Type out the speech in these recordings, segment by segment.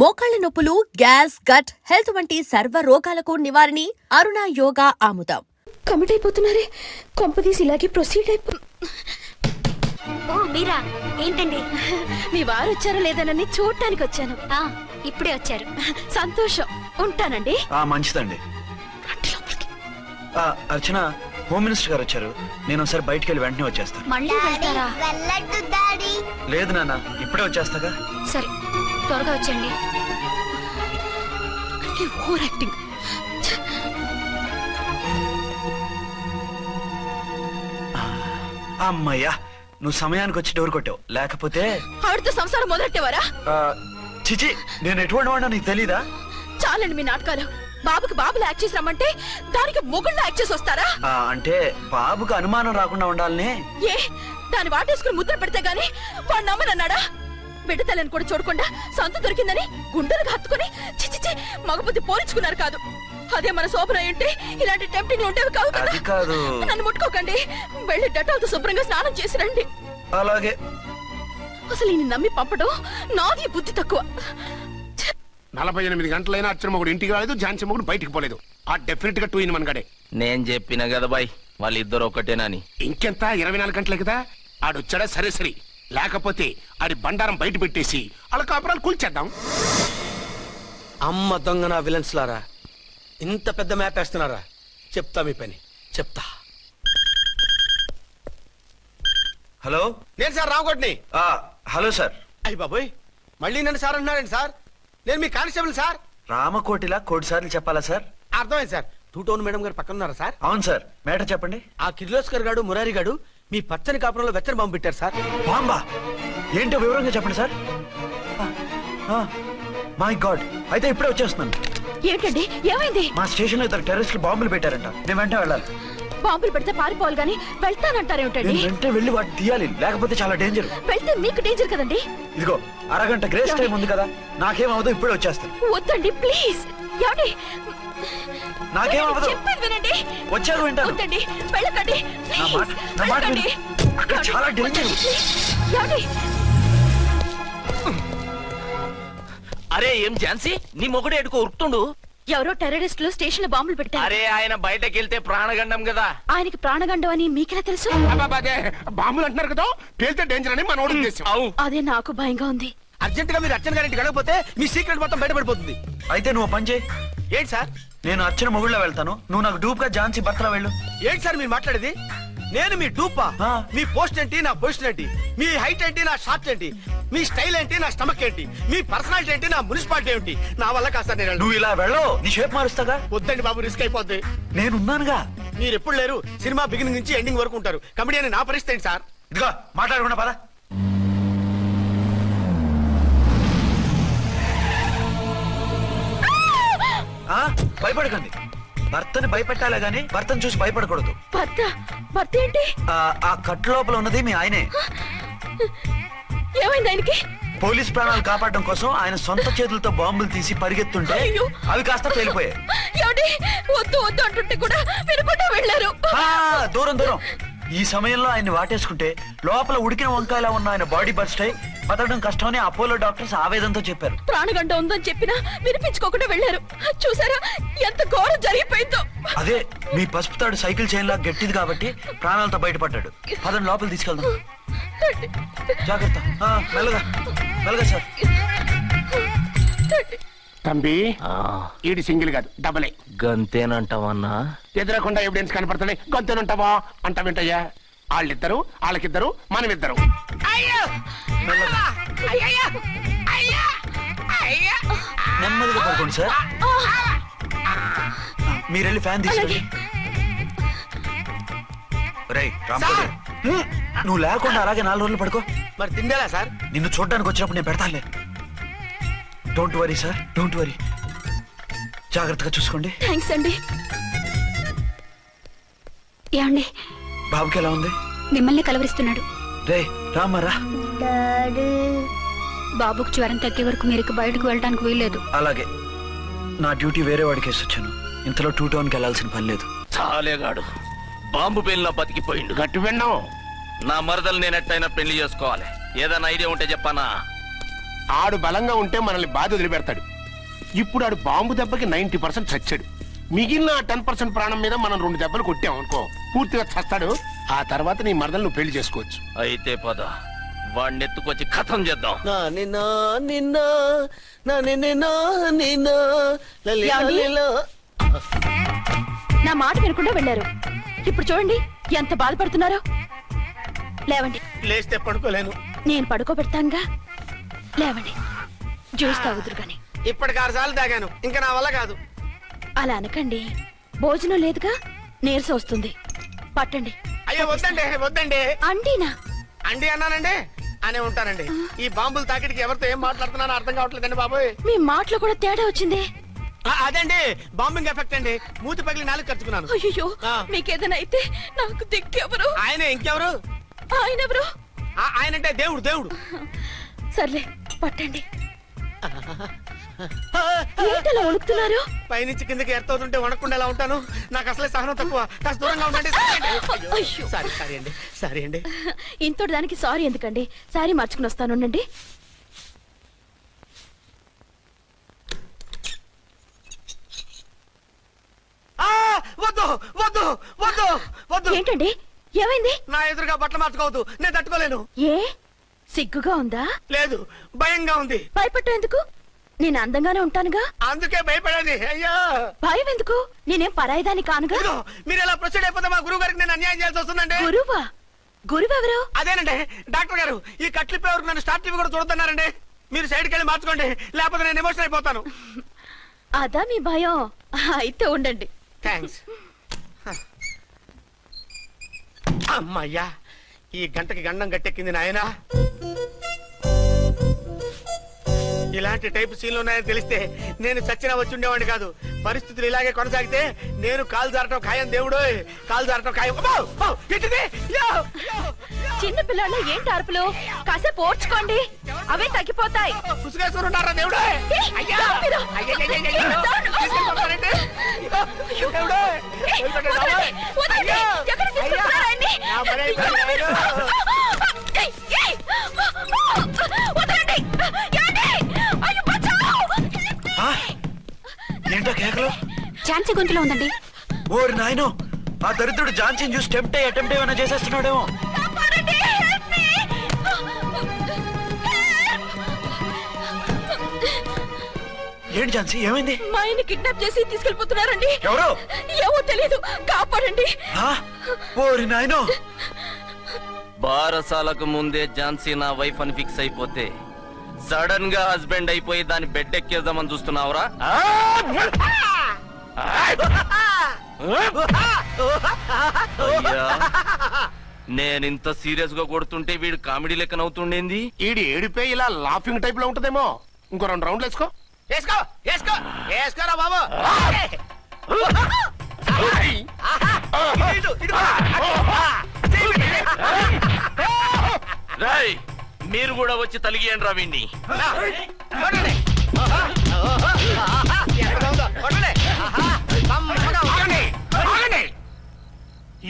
మోకాళ్ల నొప్పులు, gas, gut health వంటి సర్వ రోగాలకు నివారణి అరుణ యోగా ఆముదం. కమిట్ అయిపోతున్నారే, కొంపదీసి ఇలాగే ప్రొసీడ్ అయిపో. ఓ మీరా, ఏంటండి? మీ వారు వచ్చారో లేదనని చూడటానికి వచ్చాను. ఇప్పుడే వచ్చారు. సంతోషం. ఉంటానండి. మంచిదండి. అర్చన, హోమ్ మినిస్టర్ గారు వచ్చారు. నేను ఒకసారి బయటికి వెళ్ళి వెంటనే వచ్చేస్తాను. మళ్ళీ వెళ్తారా? లేదు నాన్న, ఇప్పుడే వచ్చేస్తాగా. సరే, త్వరగా వచ్చండి. Over acting. అమ్మయ్యా, నువ్వు సమయానికి వచ్చి డోర్ కొట్టావు. లేకపోతే ఆవిడతో సంసారం మొదలెట్టేవారా? చిచి, నేను ఎటువంటి వాడినా నీకు తెలీదా? చాలండి మీ నాటకాలు. బాబుకి బాబులు యాక్ట్ చేసి రమ్మంటే దానికి మొగుళ్ళు యాక్ట్ చేసి వస్తారా? అంటే బాబుకు అనుమానం రాకుండా ఉండాలని. ఏ దాన్ని వాటేసుకుని ముద్ర పెడితే గాని వాడు నమ్మనన్నాడా? బిడ్డ తల్లిని కూడా చూడకుండా సొంత దొరికిందని గుండెలకు హత్తుకుని చిచిచి మగబుద్ధి పోల్చుకున్నారు కాదు. అదే మన శోభన ఉంటే ఇలాంటి టెంప్టింగ్ ఉండేవి కావు కదా. నన్ను ముట్టుకోకండి. వెళ్ళి డెటాల్తో శుభ్రంగా స్నానం చేసి రండి. అలాగే. అసలు ఈయన నమ్మి పంపడం నాది బుద్ధి తక్కువ. 48 గంటలైనా అర్చన మొగుడు ఇంటికి రాలేదు, ఝాన్సీ మొగుడు బయటికి పోలేదు. ఆ డెఫినెట్ గా 2 in 1 గడే. నేను చెప్పిన కదా బాయ్, వాళ్ళిద్దరు ఒకటేనని. ఇంకెంత 24 గంటలే కదా. ఆడొచ్చాడా సరే సరే, లేకపోతే ఆడి బండారం బయట పెట్టేసి వాళ్ళ కాపురాలు కూల్చేద్దాం. అమ్మ దొంగ నా విలన్స్ లారా, ఇంత పెద్ద మ్యాప్ వేస్తున్నారా? చెప్తా మీ పని, చెప్తా. హలో, నేను సార్ రావుకోటిని. Hello sir. అయ్యి బాబోయ్, మళ్ళీ నన్ను సార్ అంటున్నారండి సార్. నేను మీ కానిస్టేబుల్ సార్. రామకోటిలా కోటి సార్లు చెప్పాలా సార్? అర్థమైంది సార్. 2 టౌన్ మేడం గారు పక్కన ఉన్నారా సార్? అవును సార్. మేటర్ చెప్పండి. ఆ కిర్లోస్కర్ గాడు, మురారి గాడు మీ పచ్చని కాపురంలో వెచ్చని బాంబు పెట్టారు సార్. బాంబా? ఏంటో వివరంగా చెప్పండి సార్. మై గాడ్, అయితే ఇప్పుడే వచ్చేస్తున్నాను. ఏంటండి, ఏమైంది? మా స్టేషన్ లో 2 టెర్రరిస్టులు బాంబులు పెట్టారంట. నేను వెంటనే వెళ్ళాలి. బాంబులు పెడితే పారిపోవాలి గాని వెళ్తానంటారేమిటండి? నేను వెంటనే వెళ్ళి వాటిని తీయాలి, లేకపోతే చాలా డేంజర్. వెళ్తే మీకు డేంజర్ కదండి. ఇదిగో అరగంట గ్రేస్ టైం ఉంది కదా, నాకేమవుతుందో ఇప్పుడే వచ్చేస్తాను. వద్దండి ప్లీజ్. ఏమండి, నాకేమవుతుందో చెప్పేది వినండి. వచ్చాను, వింటాను. వద్దండి, వెళ్ళకండి ప్లీజ్. నా మాట విను. అక్కడ చాలా డేంజర్. ఏమండి? అరే ఏం ఝాన్సీ, నీ మొగుడు ఎడుకో ఉరుకుతుండు. ఎవరో టెర్రరిస్టులు స్టేషన్ లో బాంబులు పెడతారు. అరే ఆయన బయటకెళ్తే ప్రాణగండం కదా. ఆయనకి ప్రాణగండం అని మీకెలా తెలుసు? బాంబులు అంటున్నారు కదా, పేలితే డేంజర్ అని మన ఉద్దేశం. అదే నాకు భయంగా ఉంది. అర్జెంట్ గా మీరు అర్చన గారింటికి వెళ్ళకపోతే మీ సీక్రెట్ మొత్తం బయటపడిపోతుంది. అయితే నువ్వు పని చేయి. ఏంటి సార్? నేను అర్చన మొగుళ్ళ వెళ్తాను, నువ్వు నాకు డూప్ గా ఝాన్సీ భర్తలా వెళ్ళు. ఏంటి సార్ మీరు మాట్లాడేది? నేను మీ డూపా? మీ పోస్ట్ ఏంటి, నా పొజిషన్ ఏంటి? మీ హైట్ ఏంటి, నా షార్ట్ ఏంటి? మీ స్టైల్ ఏంటి, నా స్టమక్ ఏంటి? మీ పర్సనాలిటీ ఏంటి, నా మున్సిపాలిటీ ఏంటి? నా వల్ల కాస్త నేను నువ్వు ఇలా వెళ్ళవు, నీ షేప్ మారుస్తాగా. వద్దండి బాబు, రిస్క్ అయిపోద్ది. నేనున్నానుగా. మీరు ఎప్పుడు లేరు, సినిమా బిగినింగ్ నుంచి ఎండింగ్ వరకు ఉంటారు. కమిడీ అని నా పరిస్థితి ఏంటి సార్? ఇదిగో మాట్లాడకుండా పద. భయపడకండి. భర్తని భయపెట్టాలే గాని భర్తను చూసి భయపడకూడదు. భర్త? భర్త ఏంటి? ఆ కట్టు లోపల ఉన్నది మీ ఆయనే. ఏమైంది ఆయనకి? పోలీస్ ప్రాణాలు కాపాడడం కోసం ఆయన సొంత చేతులతో బాంబులు తీసి పరిగెత్తుంటే అవి కాస్త పేలిపోయాయి. వద్దు వద్దు అంటుంటే కూడా వినకుండా వెళ్ళారు. దూరం దూరం. ఈ సమయంలో ఆయన్ని వాటేసుకుంటే లోపల ఉడికిన వంకాయలా ఉన్న ఆయన బాడీ బర్స్ట్ అయి బతకడం కష్టమని అపోలో డాక్టర్స్ ఆవేదనతో చెప్పారు. ప్రాణగంట ఉందని చెప్పినా వినిపించుకోకుండా వెళ్ళారు. చూసారా ఎంత ఘోరం జరిగిపోయిందో. అదే మీ పసుపు తాడు సైకిల్ చైన్ లా గట్టిది కాబట్టి ప్రాణాలతో బయటపడ్డాడు. పదండి లోపల తీసుకెళ్దాం. జాగ్రత్త. మెల్లగా మెల్లగా సార్. తంబి, ఈడి సింగిల్ కాదు, డబలే. గంతేనంటావన్నా? ఎదురకుండా ఎవిడెన్స్ కనపడుతుంది, గంతేనంటావా అంట వింటయ్యా. వాళ్ళిద్దరు, వాళ్ళకిద్దరు, మనమిద్దరు. నెమ్మదిగా పడుకోండి సార్. మీరెళ్ళి ఫ్యాన్ తీసుకోండి. రేయ్ రాంపడు, నువ్వు లేకుండా అలాగే 4 రోజులు పడుకో. మరి తిండేలా సార్? నిన్ను చూడడానికి వచ్చినప్పుడు నేను పెడతానులే. Don't worry sir, don't worry. జాగ్రత్తగా చూసుకోండి. థ్యాంక్స్ అండి. ఏమండి, బాబుకి ఎలా ఉంది? మిమ్మల్ని కలవరిస్తున్నాడు. రే రామరా. బాబుకు జ్వరం తగ్గే వరకు మీరు బయటకు వెళ్ళడానికి వీల్లేదు. అలాగే. నా డ్యూటీ వేరే వాడికి వేసి వచ్చాను. ఇంతలో 2 టౌన్కి వెళ్ళాల్సిన పని లేదు. చాలేగాడు బాంబు పేలిన బతికిపోయిండు. గట్టి విన్నావు. నా మరదలు నేను ఎట్టయినా పెళ్లి చేసుకోవాలి. ఏదైనా ఐడియా ఉంటే చెప్పానా? ఆడు బలంగా ఉంటే మనల్ని బాధ వదిలిపెడతాడు. ఇప్పుడు ఆడు బాంబు దెబ్బకి 90% చచ్చాడు. మిగిలిన 10% ప్రాణం మీద మనం 2 దెబ్బలు కొట్టాం అనుకో, పూర్తిగా చస్తాడు. ఆ తర్వాత నీ మరదలు నువ్వు పెళ్లి చేసుకోవచ్చు. అయితే పద, వాడిని ఎత్తుకొచ్చి కథం చేద్దాం. నా మాట వినకుండా వెళ్ళారు. ఇప్పుడు చూడండి ఎంత బాధపడుతున్నారో. లేవండి. లేస్తే పడుకోలేను. నేను పడుకోబెడతానుగా. లేవండి, జ్యూస్ తాగుదురు గాని. ఇప్పటికి 6 సార్లు తాగాను, ఇంకా నా వల్ల కాదు. అలా అనకండి, భోజనం లేదుగా, నీరసం వస్తుంది. పట్టండి. అయ్యో వద్దండి, వద్దండి. అండినా అండి అన్నానండి, అనే ఉంటానండి. ఈ బాంబులు తాకిడికి ఎవరితో ఏం మాట్లాడుతున్నానో అర్థం కావట్లేదండి బాబోయ్. మీ మాటలో కూడా తేడా వచ్చిందే. అదండి బాంబింగ్ ఎఫెక్ట్ అండి. మూతి పగిలి 4 ఖర్చుకున్నాను. అయ్యో, మీకేదైనా అయితే నాకు దిక్కెవరు? ఆయన ఇంకెవరు? ఆయన ఎవరు? ఆయనంటే దేవుడు. దేవుడు. సర్లే, పట్టండి. ఏంటలా వణుకుతున్నారు? పైనుంచి కిందకి ఎర్తవుతుంటే వణకుండా ఎలా ఉంటాను? నాకు అసలే సహనం తక్కువ. కాస్త దూరంగా ఉండండి. అయ్యో. సారీ అండి. ఇంతటి దానికి సారీ ఎందుకండి? సారీ మార్చుకుని వస్తానుండండి. వద్దు వద్దు వద్దు వద్దు. ఏంటండి, ఏమైంది? నా ఎదురుగా బట్టలు మార్చుకోవద్దు, నేను తట్టుకోలేను. ఏ సిగ్గుగా ఉందా? లేదు, భయంగా ఉంది. భయపట్టు ఎందుకు? నేను అందంగానే ఉంటానుగా. అందుకే భయపడేది. అయ్యా, భయం ఎందుకు? నేనేం పరాయిదాన్ని కానుగా. ఇదిగో, మీరు ఇలా ప్రొసీడ్ అయిపోతే మా గురువు గారికి నేను అన్యాయం చేయాల్సి వస్తుందండి. గురువా? గురువెవరు? అదేనండి డాక్టర్ గారు. ఈ కట్లిప్పే వరకు నన్ను స్టార్ట్ టీవీ కూడా చూడొద్దన్నారండి. మీరు సైడ్కి వెళ్ళి మార్చుకోండి, లేకపోతే నేను ఎమోషన్ అయిపోతాను. అదా మీ భయం? అయితే ఉండండి. థ్యాంక్స్. అమ్మయ్యా, ఈ గంటకి గండం గట్టెక్కింది నాయనా. ఇలాంటి టైప్ సీన్లు ఉన్నాయని తెలిస్తే నేను చచ్చినా వచ్చి ఉండేవాడిని కాదు. పరిస్థితులు ఇలాగే కొనసాగితే నేను కాలు జారటం ఖాయం. దేవుడు, కాలు జారటం ఖాయం. చిన్న పిల్లలు ఏంటి అరుపులు? కాసేపు ఓర్చుకోండి, అవే తగ్గిపోతాయి. పుసుగేసుకుంటారా దేవుడు? ఏంటో కేకలు? ఝాన్సీ గొంతులో ఉందండి. ఓరి నాయనో, ఆ దరిద్రుడు ఝాన్సీని చూసి అటెంప్ట్ ఏమైనా చేసేస్తున్నాడేమో. ఏంటి ఝాన్సీ, ఏమైంది? మా ఆయన కిడ్నాప్ చేసి తీసుకెళ్లిపోతున్నారండి. ఎవరు? ఏమో తెలియదు, కాపాడండి. ఓరి నాయనో, బారసాలకు ముందే ఝాన్సీ నా వైఫ్ అని ఫిక్స్ అయిపోతే సడన్ గా హస్బెండ్ అయిపోయి దాన్ని బెడ్ ఎక్కేద్దామని చూస్తున్నావురా? నేనింత సీరియస్ గా కొడుతుంటే వీడు కామెడీ లెక్క నవ్వుతుండేంది? ఈడి ఏడిపే ఇలా లాఫింగ్ టైప్ లో ఉంటదేమో. ఇంకో 2 రౌండ్లు వేసుకో. వేసుకోరా బాబు. రాయ్, మీరు కూడా వచ్చి తలిగియండి రా వీణ్ణి.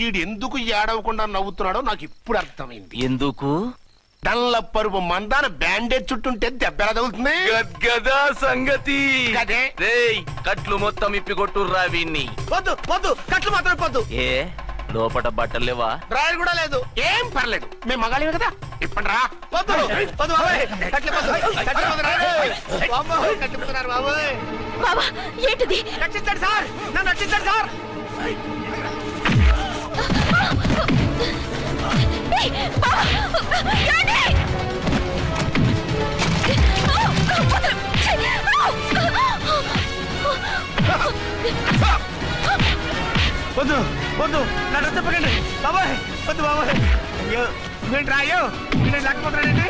ఈడు ఎందుకు ఏడవకుండా నవ్వుతున్నాడో నాకు ఇప్పుడు అర్థమైంది. ఎందుకు? డల్ల పరుపు మందాన బ్యాండేజ్ చుట్టుంటే దెబ్బ ఎలా తగులుతుంది? గద్గదా సంగతి. గదే. రేయ్, కట్లు మొత్తం ఇప్పికొట్టుర్రా వీణ్ణి. వద్దు వద్దు, కట్లు మాత్రం ఇప్పొద్దు. ఏ లోపట బట్టలు లేవా? డ్రాయర్ కూడా లేదు. ఏం పర్లేదు, మేము మగాళివి కదా. ఇప్పండి రా. వద్దు వద్దు బాబాయ్, కట్లు కట్టిపోతున్నారు బాబాయ్. బాబా, ఏంటిది? రక్షించండి సార్, నన్ను రక్షించండి సార్. వద్దు వద్దు, నా డ్రెస్ చెప్పకండి బాబాయ్. వద్దు బాబాయ్. అయ్యో, ఏంటి రాయో, నేను లేకపోతున్నానండి.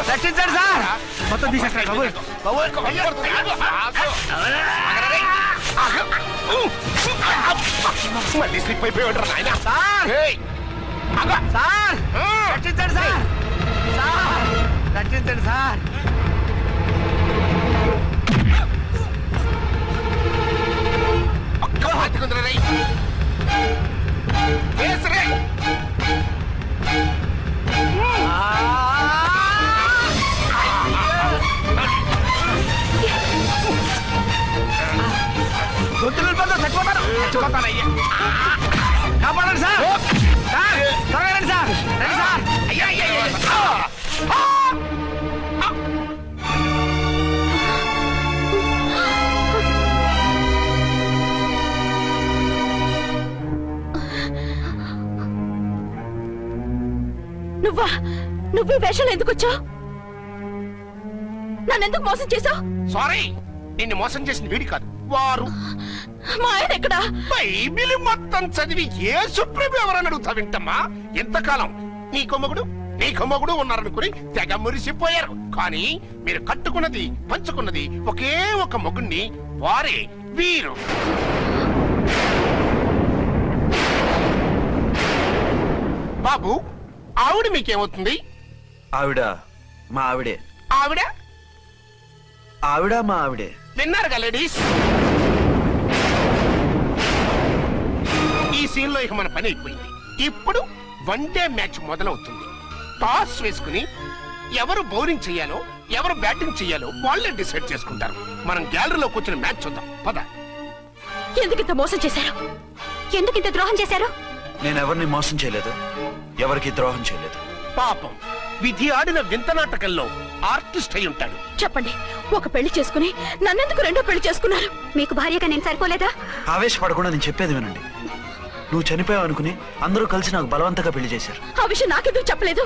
రక్షించండి సార్. మొత్తం తీసేస్తాయి మళ్ళీ స్లిప్ అయిపోయాడు నాయన. సార్. సార్ రక్షించండి సార్. సార్ రక్షించండి సార్. ఒక్క మాటకుందరా రై. వేసరే. గొంతులు చచ్చిపోతాను. చచ్చిపోతానయ్యా. కాపాడండి సార్. సార్ త్వరగా రండి సార్. రండి సార్. అయ్యా అయ్యా అయ్యా. నువ్వు ఈ వేషాలు ఎందుకు వచ్చావు? నన్నెందుకు మోసం చేశావు? సారీ, నిన్ను మోసం చేసిన వీడి కాదు, వారు. మా ఆయన ఎక్కడా? బైబిల్ మొత్తం చదివి ఏ సుప్రీం ఎవరని అడుగుతా వింటమ్మా. ఎంతకాలం నీకో మొగుడు ఉన్నారనుకుని తెగ మురిసిపోయారు. కానీ మీరు కట్టుకున్నది పంచుకున్నది ఒకే ఒక మొగుణ్ణి, వారే వీరు. బాబు, ఆవిడ మీకేమవుతుంది? ఆవిడ మా ఆవిడే. ఆవిడ ఆవిడ మా ఆవిడే. విన్నారుగా లేడీస్? ఈ సీన్ లో ఇక మన పని అయిపోయింది. ఇప్పుడు వన్ డే మ్యాచ్ మొదలవుతుంది. టాస్ వేసుకుని ఎవరు బౌలింగ్ చెయ్యాలో ఎవరు బ్యాటింగ్ చెయ్యాలో వాళ్ళే డిసైడ్ చేసుకుంటారు. మనం గ్యాలరీలో కూర్చుని మ్యాచ్ చూద్దాం పద. ఎందుకింత మోసం చేశారు? ఎందుకింత ద్రోహం చేశారు? నేను ఎవరిని మోసం చేయలేదు, ఎవరికి ద్రోహం చేయలేదు. పాపం, విధి ఆడిన వింత నాటకంలో ఆర్టిస్ట్ అయి ఉంటాడు. చెప్పండి, ఒక పెళ్లి చేసుకుని నన్నెందుకు రెండో పెళ్లి చేసుకున్నారు? మీకు భార్యగా నేను సరిపోలేదా? ఆవేశపడకుండా నేను చెప్పేది వినండి. నువ్వు చనిపోయావు అనుకుని అందరూ కలిసి నాకు బలవంతంగా పెళ్లి చేశారు. ఆ విషయం నాకెందుకు చెప్పలేదు?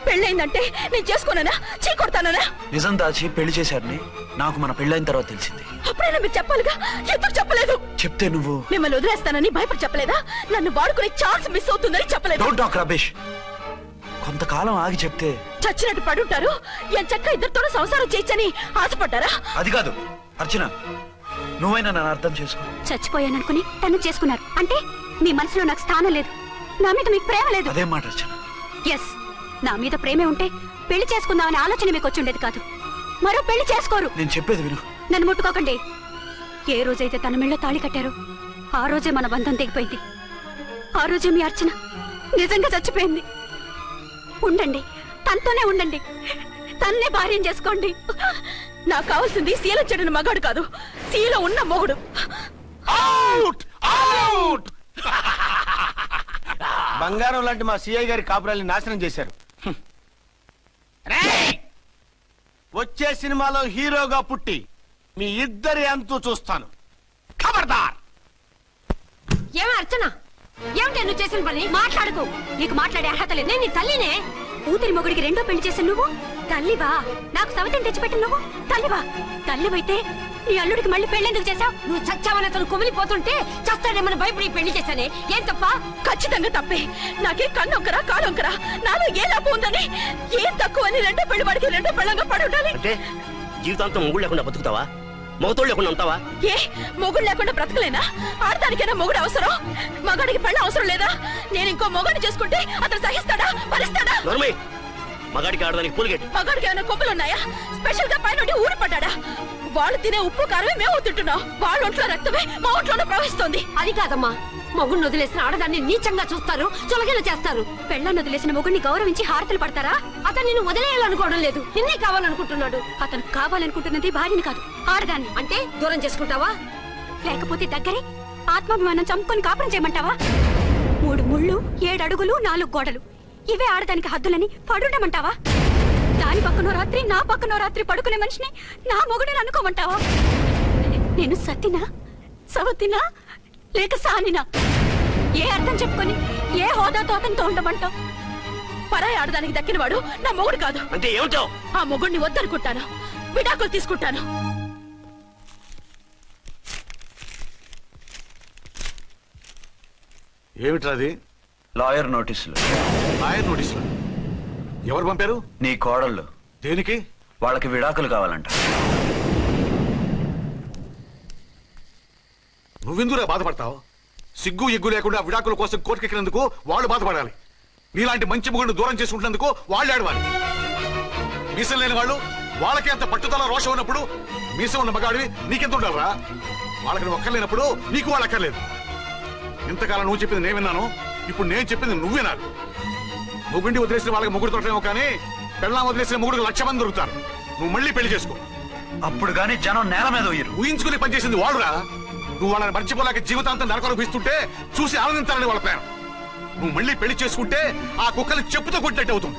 పెళ్ళైందంటే నేను చేసుకోనా, చీ కొడతానా? నిజం దాచి పెళ్లి చేశారని నాకు మన పెళ్ళైన తర్వాత తెలిసింది. అప్పుడైనా మీరు చెప్పాలిగా, ఎందుకు చెప్పలేదు? చెప్తే నువ్వు మిమ్మల్ని వదిలేస్తానని భయపడి చెప్పలేదా? నన్ను వాడుకునే ఛాన్స్ మిస్ అవుతుందని చెప్పలేదు. Don't talk రబేష్. కొంతకాలం ఆగి చెప్తే చచ్చినట్టు పడుంటారు. ఎంచక్క ఇద్దరితో సంసారం చేయొచ్చని ఆశపడ్డారా? అది కాదు అర్చన, నువ్వైనా నన్ను అర్థం చేసుకో. చచ్చిపోయాననుకుని తను చేసుకున్నారు అంటే మీ మనసులో నాకు స్థానం లేదు, నా మీద మీకు ప్రేమ లేదు. అదేం మాట అర్చన? ఎస్, నా మీద ప్రేమే ఉంటే పెళ్లి చేసుకుందామనే ఆలోచన మీకు వచ్చి ఉండేది కాదు. మరో పెళ్లి చేసుకోరు. నేను చెప్పేది విను. నన్ను ముట్టుకోకండి. ఏ రోజైతే తన మెళ్ళో తాళి కట్టారో ఆ రోజే మన బంధం తెగిపోయింది. ఆ రోజే మీ అర్చన నిజంగా చచ్చిపోయింది. ఉండండి, తనతోనే ఉండండి, తన్నే భార్యం చేసుకోండి. నాకు కావాల్సింది శీల చెడిన మగాడు కాదు, శీల ఉన్న మొగుడు. Out out. బంగారం లాంటి మా సిఐ గారి కాపురాల్ని నాశనం చేశారు. వచ్చే సినిమాలో హీరోగా పుట్టి మీ ఇద్దరి అంతు చూస్తాను. ఖబర్దార్. ఏమ అర్చన, ఏమిటి నువ్వు చేసిన పని? మాట్లాడుకో, నీకు మాట్లాడే అర్హత లేదు. నేను నీ తల్లినే. కూతురి మొగుడికి రెండో పెళ్లి చేసిన నువ్వు తల్లివా? నాకు సవితని తెచ్చిపెట్టిన నువ్వు తల్లివా? తల్లివైతే నీ అల్లుడికి మళ్ళీ పెళ్లి చేశావు? నువ్వు చచ్చావని అతను కుమిలిపోతుంటే చస్తాడేమని భయపడి పెళ్లి చేశానే. ఏం తప్ప? ఖచ్చితంగా తప్పే. నాకే కన్నొక్కరా కాడొక్కరా, నాలో ఏ లాభం ఉందని, ఏం తక్కువ అని రెండో పెళ్లి వాడికి రెండో పెళ్ళంగా పడి ఉండాలి. అంటే జీవితాంతం మొగుడు లేకుండా బతుకుతావా? మొగతోడు లేకుండా ఉంటావా? ఏ మొగుడు లేకుండా బ్రతకలేనా? ఆడదానికైనా మొగుడు అవసరం, మగాడికి పెళ్ళ అవసరం లేదా? నేను ఇంకో మొగాడిని చేసుకుంటే అతను సహిస్తాడా, భరిస్తాడా? నోర్మై, మగాడికి ఆడదానికి పూలిగేట్. మగాడికి ఏమైనా కొమ్ములున్నాయా? స్పెషల్ గా పైన ఊరి పడ్డాడా? వాళ్ళు తినే ఉప్పు కారమే మేము తింటున్నాం. వాళ్ళ ఒంట్లో రక్తమే మా ఒంట్లోనే ప్రవహిస్తోంది. అది కాదమ్మా, మొగుడిని వదిలేసిన ఆడదాన్ని నీచంగా చూస్తారు, చులగేలా చేస్తారు. పెళ్ళాన్ని వదిలేసిన మొగుడిని గౌరవించి హారతలు పడతారా? అతను నిన్ను వదిలేయాలనుకోవడం లేదు, నిన్నే కావాలనుకుంటున్నాడు. అతను కావాలనుకుంటున్నది భార్యని కాదు, ఆడదాన్ని. అంటే దూరం చేసుకుంటావా? లేకపోతే దగ్గరే ఆత్మాభిమానం చంపుకొని కాపురం చేయమంటావా? 3 ముళ్ళు 7 అడుగులు 4 గోడలు, ఇవే ఆడదానికి హద్దులని పడుండమంటావా? దాని పక్కనో రాత్రి నా పక్కనో రాత్రి పడుకునే మనిషిని నా మొగుడిని అనుకోమంటావా? నేను సతినా, సవతినా, లేక సానినా? ఏ అర్థం చెప్పుకొని ఏ హోదాతో అతనితో ఉండమంటావు? పరాయి ఆడదానికి దక్కినవాడు నా మొగుడు కాదు. అంటే ఏమిటో? ఆ మొగుడిని వద్దనుకుంటాను, విడాకులు తీసుకుంటాను. ఏమిట్రా అది? లాయర్ నోటీసులు. లాయర్ నోటీసులు ఎవరు పంపారు? నీ కోడళ్ళు. దేనికి? వాళ్ళకి విడాకులు కావాలంట. నువ్వెందుకురా బాధపడతావు? సిగ్గు ఎగ్గు లేకుండా విడాకుల కోసం కోర్టుకెక్కినందుకు వాళ్ళు బాధపడాలి. నీలాంటి మంచి మొగుడిని దూరం చేసుకుంటున్నందుకు వాళ్ళు ఆడవాలి. మీసం లేని వాళ్ళు వాళ్ళకి అంత పట్టుదల రోషం ఉన్నప్పుడు మీసం ఉన్న మగాడివి నీకెంత ఉండాలరా? వాళ్ళకి ఒక్కర్లేనప్పుడు నీకు వాళ్ళు అక్కర్లేదు. ఇంతకాలం నువ్వు చెప్పింది నేను విన్నాను, ఇప్పుడు నేను చెప్పింది నువ్వు వినాలి. మొగుండి వదిలేసిన వాళ్ళకి మొగుడు దొరకలేమో కానీ పెళ్ళాం వదిలేసిన మొగుడికి 1,00,000 మంది దొరుకుతారు. నువ్వు మళ్ళీ పెళ్లి చేసుకో. అప్పుడు గాని జనం నేల మీద ఉయ్యరు. ఊహించుకుని పనిచేసింది వాళ్ళురా. నువ్వు వాళ్ళని మర్చిపోలేక జీవితాంతం నరకలు పిస్తుంటే చూసి ఆనందించాలని వాళ్ళ ప్లాన్. నువ్వు మళ్ళీ పెళ్లి చేసుకుంటే ఆ కుక్కలు చెప్పుతో కొట్టినట్టు అవుతుంది.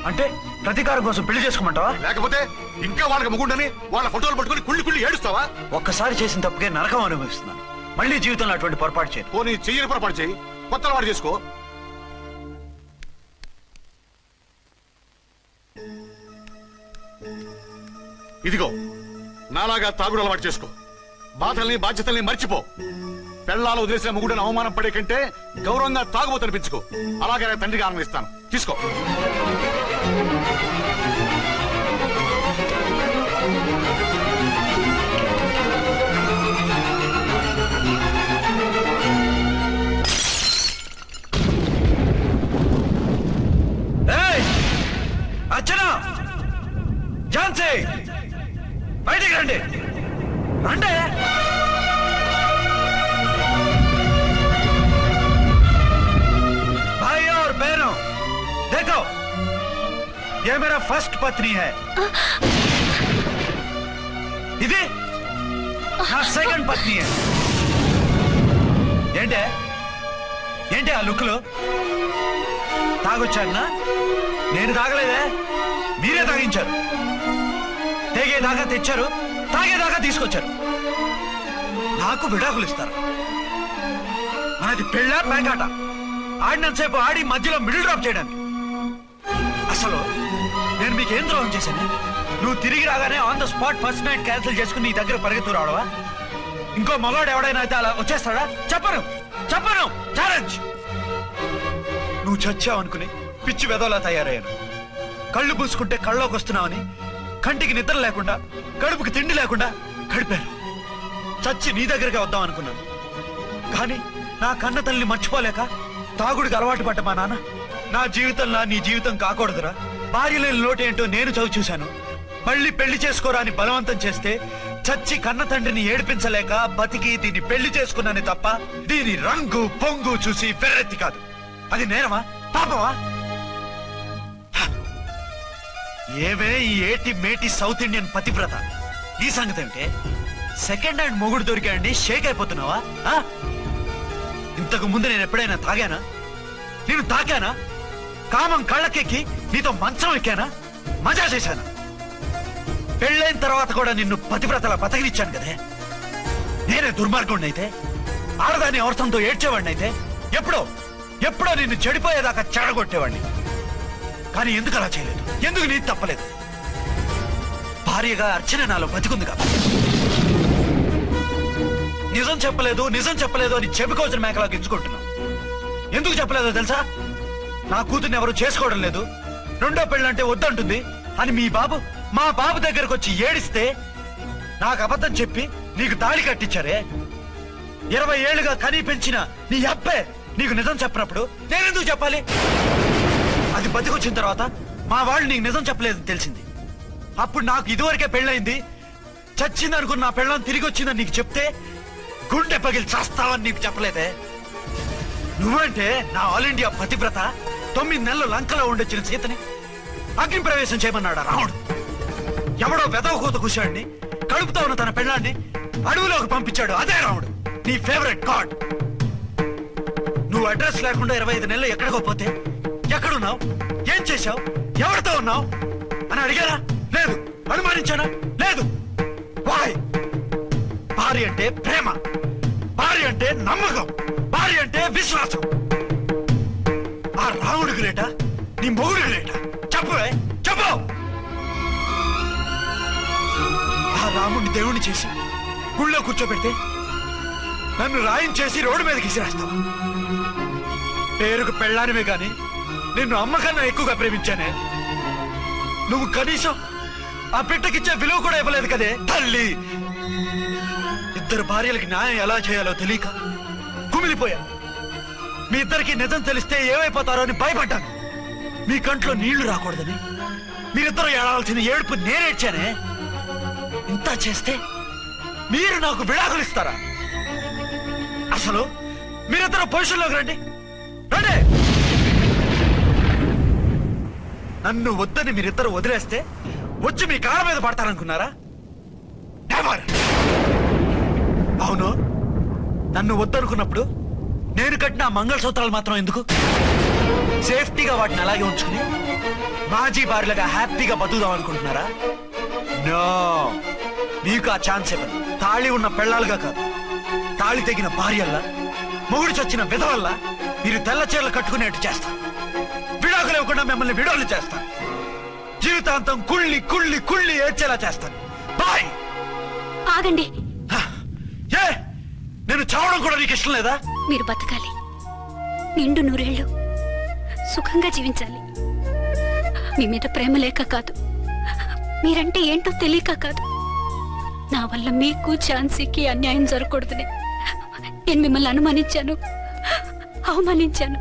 అంటే ప్రతీకారం కోసం పెళ్లి చేసుకోమంటావా? లేకపోతే ఇంకా వాళ్ళకి మొగుండని వాళ్ళ ఫోటోలు పట్టుకుని కుళ్ళి కుళ్ళి ఏడుస్తావా? ఒక్కసారి చేసిన తప్పుకే నరకం అనుభవిస్తున్నాను. మళ్ళీ జీవితంలో అటువంటి పొరపాటు చేయను. పోనీ చెయ్యని పొరపాటు చేయి, కొత్త అలవాటు చేసుకో. ఇదిగో నాలాగా తాగుడు అలవాటు చేసుకో. బాధల్ని బాధ్యతల్ని మర్చిపో. పెళ్ళాలు వదిలేసిన మొగుడని అవమానం పడే కంటే గౌరవంగా తాగుబోతు అనిపించుకో. అలాగే తండ్రిగా ఆనందిస్తాను. తీసుకో. అర్చన, ఝాన్సీ, బయటికి రండి. రండి. भाई और बहनों, देखो, ये मेरा फर्स्ट पत्नी है. ఇది నా సెకండ్ పత్ని. ఏంటే ఏంటి ఆ లుక్లు? తాగొచ్చానా? నేను తాగలేదే, మీరే తాగించారు. తెగేదాకా తెచ్చారు, తాగేదాకా తీసుకొచ్చారు. నాకు విడాకులు ఇస్తారు. మనది పెళ్ళా పేకాట? ఆడినంతసేపు ఆడి మధ్యలో మిడిల్ డ్రాప్ చేయడానికి. అసలు నేను మీకు ఏం ద్రోహం చేశాను? నువ్వు తిరిగి రాగానే on the spot first night cancel చేసుకుని నీ దగ్గర పరిగెత్తు రావడవా? ఇంకో మగాడు ఎవడైనా అయితే అలా వచ్చేస్తాడా? చెప్పను చెప్పను, ఛాలెంజ్. నువ్వు చచ్చావు అనుకుని పిచ్చి వెదవలా తయారయ్యాను. కళ్ళు పూసుకుంటే కళ్ళలోకి వస్తున్నావని కంటికి నిద్ర లేకుండా కడుపుకి తిండి లేకుండా గడిపాను. చచ్చి నీ దగ్గరగా వద్దాం అనుకున్నాను. కానీ నా కన్న తల్లిని మర్చిపోలేక తాగుడికి అలవాటు పడ్డ మా నాన్న నా జీవితంలో నీ జీవితం కాకూడదురా, భార్య లేని లోటేంటో నేను చవి చూశాను. మళ్ళీ పెళ్లి చేసుకోరా అని బలవంతం చేస్తే చచ్చి కన్న తండ్రిని ఏడిపించలేక బతికి దీన్ని పెళ్లి చేసుకున్నాను తప్ప దీని రంగు పొంగు చూసి వెర్రెత్తి కాదు. అది నేరమా, పాపమా? ఏవే ఈ ఏటి మేటి సౌత్ ఇండియన్ పతివ్రత, ఈ సంగతి అంటే సెకండ్ హ్యాండ్ మొగుడు దొరికాయండి షేక్ అయిపోతున్నావా? ఇంతకు ముందు నేను ఎప్పుడైనా తాగానా? నేను తాకానా? కామం కళ్ళకెక్కి నీతో మంచం ఎక్కానా? మజా చేశానా? పెళ్ళైన తర్వాత కూడా నిన్ను పతివ్రతలా బతకనిచ్చాను కదే. నేనే దుర్మార్గుడిని అయితే, ఆడదాన్ని అవసరంతో ఏడ్చేవాడిని అయితే ఎప్పుడో నిన్ను చెడిపోయేదాకా చెడగొట్టేవాడిని. కానీ ఎందుకు అలా చేయలేదు? ఎందుకు నీది తప్పలేదు? భార్యగా అర్చన నాలో బతికుంది కాబట్టి. నిజం చెప్పలేదు అని చెప్పుకోవచ్చిన మేకలా గించుకుంటున్నావు. ఎందుకు చెప్పలేదో తెలుసా? నా కూతుర్ని ఎవరు చేసుకోవడం లేదు, రెండో పెళ్ళంటే వద్దంటుంది అని మా బాబు దగ్గరకు వచ్చి ఏడిస్తే నాకు అబద్ధం చెప్పి నీకు తాళి కట్టించారే. 20 ఏళ్లుగా కనీ పెంచిన నీ అబ్బే నీకు నిజం చెప్పినప్పుడు నేనెందుకు చెప్పాలి? అది బతికొచ్చిన తర్వాత మా వాళ్ళు నీకు నిజం చెప్పలేదని తెలిసింది. అప్పుడు నాకు ఇదివరకే పెళ్ళయింది, చచ్చింది అనుకున్న నా పెళ్ళం తిరిగి వచ్చిందని నీకు చెప్తే గుండె పగిలి చేస్తావని నీకు చెప్పలేదే. నువ్వంటే నా ఆల్ ఇండియా పతివ్రత 9 నెలలు లంకలో ఉండొచ్చిన సీతని అగ్ని ప్రవేశం చేయమన్నాడా రాముడు? ఎవడో వెదవ కూత కూర్చోండి కడుపుతో ఉన్న తన పెళ్ళాన్ని అడవిలోకి పంపించాడు అదే రాముడు, నీ ఫేవరెట్ గాడ్. నువ్వు అడ్రస్ లేకుండా 25 నెలలు ఎక్కడికో పోతే ఎక్కడున్నావు, ఏం చేశావు, ఎవరితో ఉన్నావు అని అడిగారా? లేదు. అనుమానించానా? లేదు. వాయ్ భార్య అంటే ప్రేమ, భార్య అంటే నమ్మకం, భార్య అంటే విశ్వాసం. ఆ రాముడు గ్రేట, నీ మొగుడు గ్రేట? చెప్పవే, చెప్పు. ఆ రాముడిని దేవుణ్ణి చేసి గుళ్ళో కూర్చోబెడితే నన్ను రాయించేసి రోడ్డు మీదకి విసిరేస్తావు. పేరుకు పెళ్ళానివే గాని నిన్ను అమ్మకన్నా ఎక్కువగా ప్రేమించానే. నువ్వు కనీసం ఆ బిడ్డకిచ్చే విలువ కూడా ఇవ్వలేదు కదే తల్లి. ఇద్దరు భార్యలకి న్యాయం ఎలా చేయాలో తెలియక కుమిలిపోయా. మీ ఇద్దరికి నిజం తెలిస్తే ఏమైపోతారో అని భయపడ్డాను. మీ కంట్లో నీళ్లు రాకూడదని మీరిద్దరు ఏడాల్సిన ఏడుపు నేనేడ్చానే. ఇంత చేస్తే మీరు నాకు విడాకులు ఇస్తారా? అసలు మీరిద్దరు పొజిషన్లోకి రండి, రండి. నన్ను వద్దని మీరిద్దరు వదిలేస్తే వచ్చి మీ కాళ్ళ మీద పడతారనుకున్నారా? నెవర్. అవును, నన్ను వద్దనుకున్నప్పుడు నేను కట్టిన మంగళసూత్రాలు మాత్రం ఎందుకు? సేఫ్టీగా వాటిని అలాగే ఉంచుకుని మాజీ భార్యలుగా హ్యాపీగా బతుకుదాం అనుకుంటున్నారా? నో, మీకు ఆ ఛాన్స్ ఇవ్వను. తాళి ఉన్న పెళ్ళాలుగా కాదు, తాళి తెగిన భార్యల్లా, మొగుడు చచ్చిన విధవల్లా మీరు తెల్ల చీరలు కట్టుకునేట్టు చేస్తాను. విడాకులు ఇవ్వకుండా మిమ్మల్ని విడాకులు చేస్తాను. జీవితాంతం కుళ్ళి కుళ్ళి కుళ్ళి ఏడ్చేలా చేస్తాను. బాయ్. ఆగండి. ఏ, నేను చావడం కూడా నీకు ఇష్టం లేదా? మీరు బతకాలి, నిండు నూరేళ్లు సుఖంగా జీవించాలి. మీ మీద ప్రేమ లేక కాదు, మీరంటే ఏంటో తెలియక కాదు. నా వల్ల మీకు ఝాన్సీకి అన్యాయం జరగకూడదని నేను మిమ్మల్ని అనుమానించాను, అవమానించాను.